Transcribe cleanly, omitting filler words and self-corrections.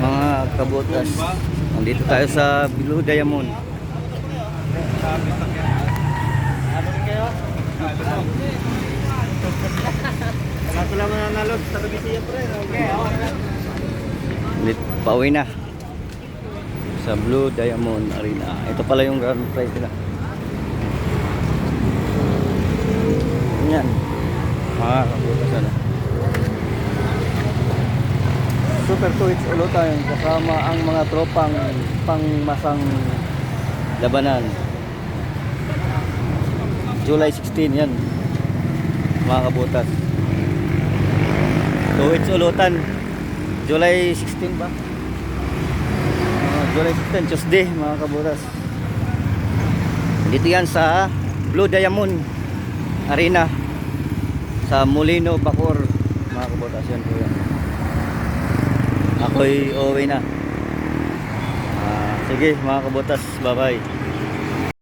Mga kabutas, nandito tayo sa Blue Diamond. Kaso lang nanalog sa Lubisiya pre. Pauwi na sa Blue Diamond Arena. Ito pala yung grand prize nila. Yan, mga kabutas, ano. Super Tuits Ulutan kasama ang mga tropang pangmasang labanan. July 16 yan, mga kabutas. Tuits Ulutan July 16 ba? July 16, Tuesday, mga kabutas. Dito yan sa Blue Diamond Arena sa Molino, Bacoor, mga kabutas. Yan po yan. Ako'y uuwi na. Sige mga kabutas, bye bye.